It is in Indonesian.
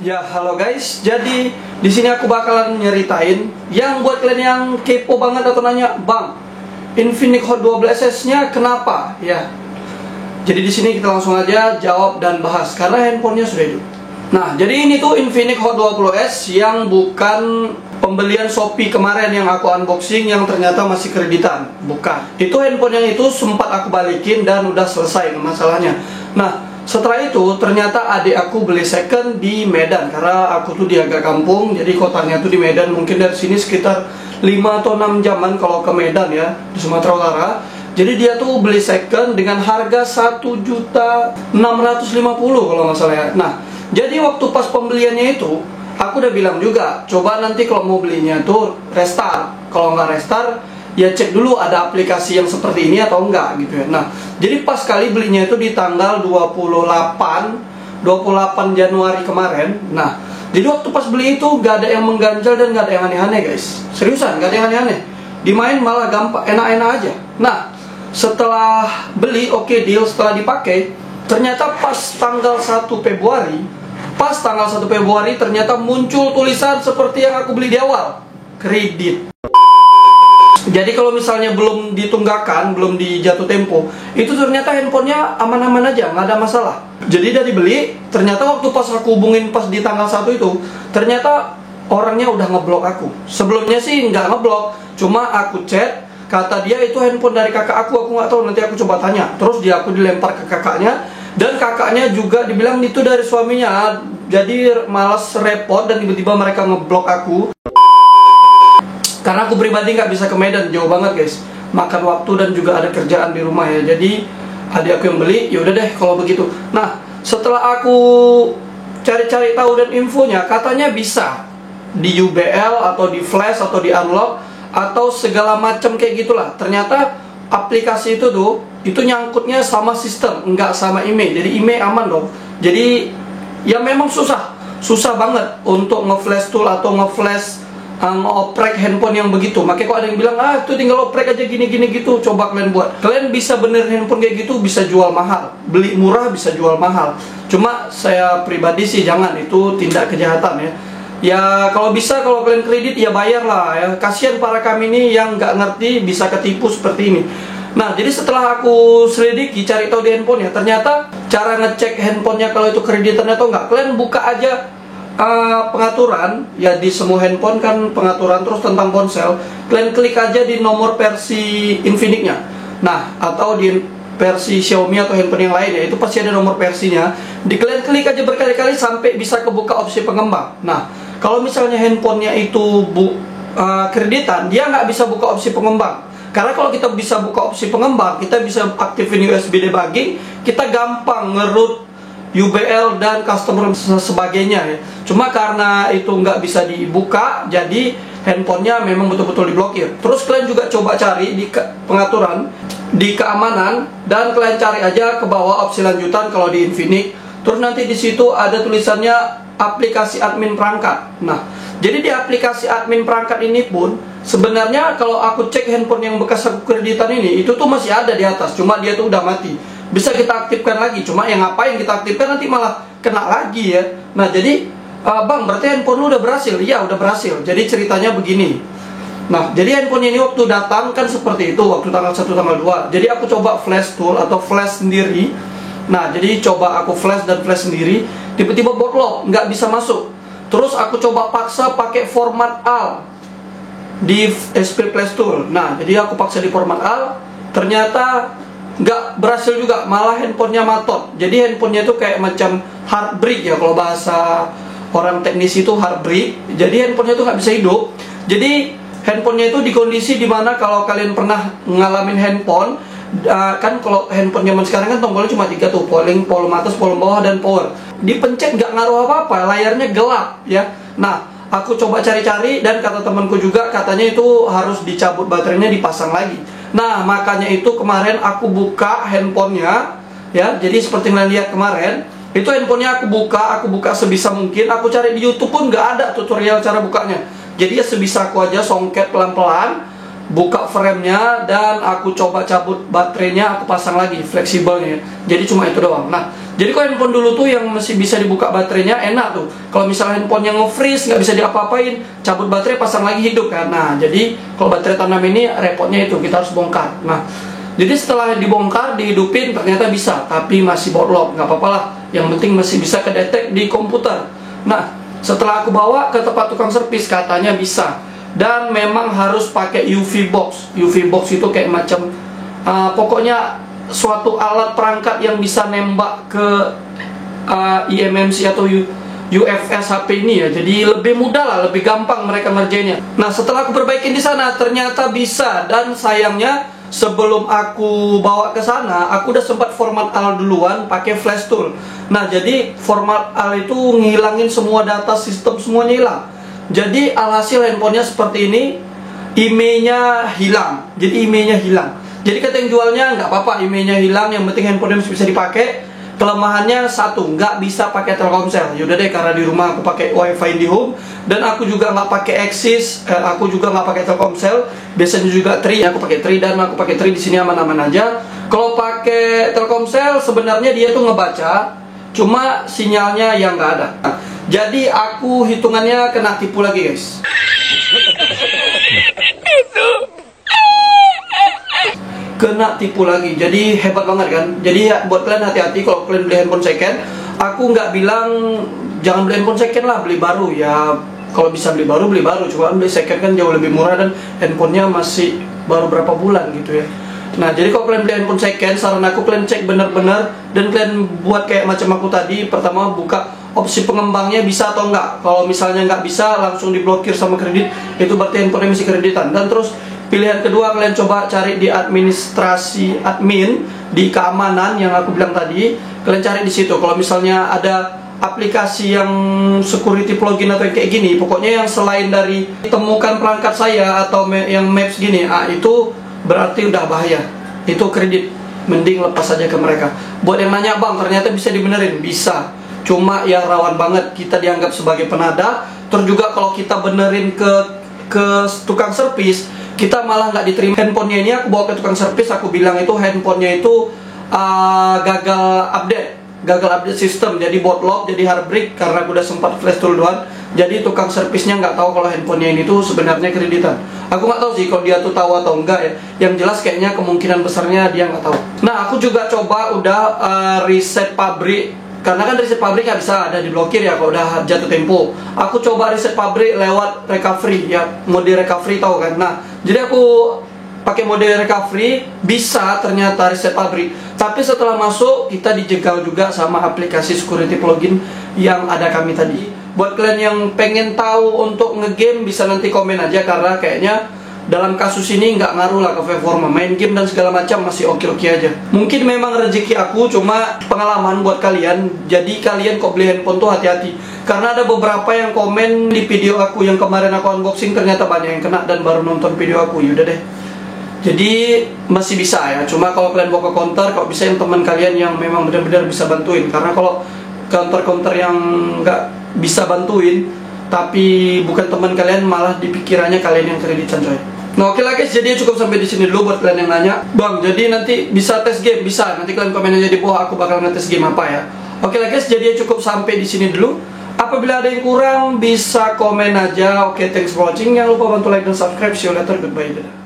Ya, halo guys. Jadi di sini aku bakalan nyeritain yang buat kalian yang kepo banget atau nanya, "Bang, Infinix Hot 12S-nya kenapa?" Ya. Jadi di sini kita langsung aja jawab dan bahas karena handphonenya sudah hidup. Nah, jadi ini tuh Infinix Hot 20S yang bukan pembelian Shopee kemarin yang aku unboxing yang ternyata masih kreditan. Bukan. Itu handphone yang itu sempat aku balikin dan udah selesai masalahnya. Nah, setelah itu ternyata adik aku beli second di Medan karena aku tuh di agak kampung, jadi kotanya tuh di Medan, mungkin dari sini sekitar 5 atau 6 jaman kalau ke Medan ya, di Sumatera Utara. Jadi dia tuh beli second dengan harga 1.650.000 kalau nggak salah ya. Nah, jadi waktu pas pembeliannya itu aku udah bilang juga, coba nanti kalau mau belinya tuh restart. Kalau nggak restart, ya cek dulu ada aplikasi yang seperti ini atau enggak gitu ya. Nah, jadi pas kali belinya itu di tanggal 28 Januari kemarin. Nah, jadi waktu pas beli itu gak ada yang mengganjal dan gak ada yang aneh-aneh guys. Seriusan, gak ada yang aneh-aneh. Dimain malah gampang, enak-enak aja. Nah, setelah beli, oke deal, setelah dipakai, ternyata pas tanggal 1 Februari ternyata muncul tulisan seperti yang aku beli di awal, kredit. Jadi kalau misalnya belum ditunggakan, belum dijatuh tempo, itu ternyata handphonenya aman-aman aja, nggak ada masalah. Jadi dari beli, ternyata waktu pas aku hubungin pas di tanggal 1 itu, ternyata orangnya udah ngeblok aku. Sebelumnya sih nggak ngeblok, cuma aku chat, kata dia itu handphone dari kakak aku nggak tahu, nanti aku coba tanya. Terus aku dilempar ke kakaknya, dan kakaknya juga dibilang itu dari suaminya. Jadi malas repot dan tiba-tiba mereka ngeblok aku. Karena aku pribadi nggak bisa ke Medan, jauh banget guys, makan waktu dan juga ada kerjaan di rumah ya. Jadi adik aku yang beli, ya udah deh kalau begitu. Nah, setelah aku cari-cari tahu dan infonya, katanya bisa di UBL atau di flash atau di unlock atau segala macam kayak gitulah. Ternyata aplikasi itu tuh itu nyangkutnya sama sistem, nggak sama email. Jadi email aman dong. Jadi ya memang susah banget untuk nge-flash tool atau nge-flash ngoprek handphone yang begitu. Makanya kok ada yang bilang, itu tinggal oprek aja gini-gini gitu. Coba kalian buat. Kalian bisa benerin handphone kayak gitu, bisa jual mahal. Beli murah bisa jual mahal. Cuma saya pribadi sih jangan, itu tindak kejahatan ya. Ya kalau bisa, kalau kalian kredit ya bayar lah ya. Kasihan para kami ini yang nggak ngerti bisa ketipu seperti ini. Nah, jadi setelah aku selidiki, cari tahu di handphonenya, ternyata cara ngecek handphonenya kalau itu kreditan atau enggak, kalian buka aja pengaturan ya, di semua handphone kan pengaturan, terus tentang ponsel, kalian klik aja di nomor versi Infinix-nya. Nah, atau di versi Xiaomi atau handphone yang lain ya, itu pasti ada nomor versinya. Kalian klik aja berkali-kali sampai bisa kebuka opsi pengembang. Nah, kalau misalnya handphonenya itu kreditan, dia nggak bisa buka opsi pengembang. Karena kalau kita bisa buka opsi pengembang, kita bisa aktifin USB debugging, kita gampang nge-root UBL dan customer sebagainya ya. Cuma karena itu nggak bisa dibuka, jadi handphonenya memang betul-betul diblokir. Terus kalian juga coba cari di pengaturan, di keamanan, dan kalian cari aja ke bawah opsi lanjutan kalau di Infinix. Terus nanti di situ ada tulisannya aplikasi admin perangkat. Nah, jadi di aplikasi admin perangkat ini pun sebenarnya kalau aku cek handphone yang bekas aku kreditan ini, itu tuh masih ada di atas, cuma dia tuh udah mati. Bisa kita aktifkan lagi, cuma yang ngapain kita aktifkan, nanti malah kena lagi ya. Nah, jadi bang, berarti handphone lu udah berhasil? Iya, udah berhasil. Jadi ceritanya begini. Nah, jadi handphone ini waktu datang kan seperti itu, waktu tanggal 1, tanggal 2. Jadi aku coba flash tool atau flash sendiri. Nah, jadi coba aku flash dan flash sendiri, tiba-tiba bootlock, nggak bisa masuk. Terus aku coba paksa pakai format AL di SP Flash Tool. Nah, jadi aku paksa di format AL, ternyata nggak berhasil juga, malah handphonenya matot. Jadi handphonenya itu kayak macam hard break ya, kalau bahasa orang teknis itu hard break. Jadi handphonenya itu nggak bisa hidup. Jadi handphonenya itu di kondisi dimana kalau kalian pernah ngalamin handphone, kan kalau handphone zaman sekarang kan tombolnya cuma 3 tuh, volume atas, volume bawah, dan power. Dipencet nggak ngaruh apa-apa, layarnya gelap ya. Nah, aku coba cari-cari dan kata temanku juga, katanya itu harus dicabut baterainya, dipasang lagi. Nah, makanya itu kemarin aku buka handphonenya ya. Jadi seperti kalian lihat kemarin, itu handphonenya aku buka sebisa mungkin. Aku cari di YouTube pun nggak ada tutorial cara bukanya. Jadi ya sebisa aku aja songket pelan-pelan, buka framenya, dan aku coba cabut baterainya, aku pasang lagi fleksibelnya. Jadi cuma itu doang. Nah, Jadi kalau handphone dulu tuh yang masih bisa dibuka baterainya enak tuh. Kalau misalnya handphone yang nge-freeze nggak bisa diapa-apain, cabut baterai pasang lagi hidup kan. Nah jadi kalau baterai tanam ini repotnya itu kita harus bongkar. Nah jadi setelah dibongkar dihidupin ternyata bisa, tapi masih botlop, nggak apa-apa lah. Yang penting masih bisa kedetek di komputer. Nah setelah aku bawa ke tempat tukang servis katanya bisa, dan memang harus pakai UV box. UV box itu kayak macam pokoknya suatu alat perangkat yang bisa nembak ke eMMC atau UFS HP ini ya. Jadi lebih mudah lah, lebih gampang mereka ngerjainnya. Nah setelah aku perbaikin di sana ternyata bisa, dan sayangnya sebelum aku bawa ke sana aku udah sempat format AL duluan pakai flash tool. Nah jadi format AL itu ngilangin semua data sistem, semuanya hilang. Jadi alhasil handphonenya seperti ini, IMEI-nya hilang. Jadi IMEI-nya hilang. Jadi kata yang jualnya nggak apa-apa IMEI-nya hilang, yang penting handphonenya masih bisa dipakai. Kelemahannya satu, nggak bisa pakai Telkomsel. Yaudah deh, karena di rumah aku pakai WiFi di home, dan aku juga nggak pakai Axis, aku juga nggak pakai Telkomsel. Biasanya juga Tri, aku pakai Tri, dan aku pakai Tri di sini aman-aman aja. Kalau pakai Telkomsel sebenarnya dia tuh ngebaca, cuma sinyalnya yang nggak ada. Nah, jadi aku hitungannya kena tipu lagi guys. Kena tipu lagi, jadi hebat banget kan. Jadi ya, buat kalian hati-hati kalau kalian beli handphone second. Aku nggak bilang jangan beli handphone second lah, beli baru ya. Kalau bisa beli baru, cuma beli second kan jauh lebih murah, dan handphonenya masih baru berapa bulan gitu ya. Nah jadi kalau kalian beli handphone second, saran aku kalian cek bener-bener, dan kalian buat kayak macam aku tadi. Pertama buka opsi pengembangnya bisa atau enggak. Kalau misalnya nggak bisa, langsung diblokir sama kredit, itu berarti handphonenya masih kreditan. Dan terus pilihan kedua, kalian coba cari di administrasi admin, di keamanan yang aku bilang tadi. Kalian cari di situ. Kalau misalnya ada aplikasi yang security plugin atau kayak gini, pokoknya yang selain dari temukan perangkat saya atau yang maps gini, itu berarti udah bahaya. Itu kredit, mending lepas aja ke mereka. Buat yang nanya, bang ternyata bisa dibenerin, bisa. Cuma yang rawan banget, kita dianggap sebagai penada. Terus juga kalau kita benerin ke tukang servis, kita malah nggak diterima. Handphonenya ini aku bawa ke tukang servis, aku bilang itu handphonenya itu gagal update sistem, jadi botlop, jadi heartbreak, karena aku udah sempat flash tool doang. Jadi tukang servisnya nggak tahu kalau handphonenya ini tuh sebenarnya kreditan. Aku nggak tahu sih kalau dia tuh tahu atau enggak ya. Yang jelas kayaknya kemungkinan besarnya dia nggak tahu. Nah aku juga coba udah reset pabrik. Karena kan reset pabrik nggak bisa ada diblokir ya kalau udah jatuh tempo. Aku coba reset pabrik lewat recovery ya, mode recovery tahu kan. Nah jadi aku pakai mode recovery, bisa ternyata reset pabrik. Tapi setelah masuk kita dijegal juga sama aplikasi security plugin yang ada kami tadi. Buat kalian yang pengen tahu untuk ngegame bisa nanti komen aja, karena kayaknya dalam kasus ini nggak ngaruh lah ke performa, main game dan segala macam masih oke-oke aja. Mungkin memang rezeki aku, cuma pengalaman buat kalian. Jadi kalian kok beli handphone tuh hati-hati, karena ada beberapa yang komen di video aku yang kemarin aku unboxing, ternyata banyak yang kena dan baru nonton video aku. Yaudah deh, jadi masih bisa ya. Cuma kalau kalian bawa ke counter, kalau bisa yang teman kalian yang memang benar-benar bisa bantuin. Karena kalau counter-counter yang nggak bisa bantuin, tapi bukan teman kalian, malah dipikirannya kalian yang kreditan coy. Nah oke lah guys, jadi cukup sampai di sini dulu buat kalian yang nanya, bang jadi nanti bisa tes game? Bisa, nanti kalian komen aja di bawah, aku bakal ngetes game apa ya. Oke lah guys, jadi cukup sampai di sini dulu. Apabila ada yang kurang bisa komen aja. Oke, thanks for watching. Jangan lupa bantu like dan subscribe. See you later, goodbye. Dadah.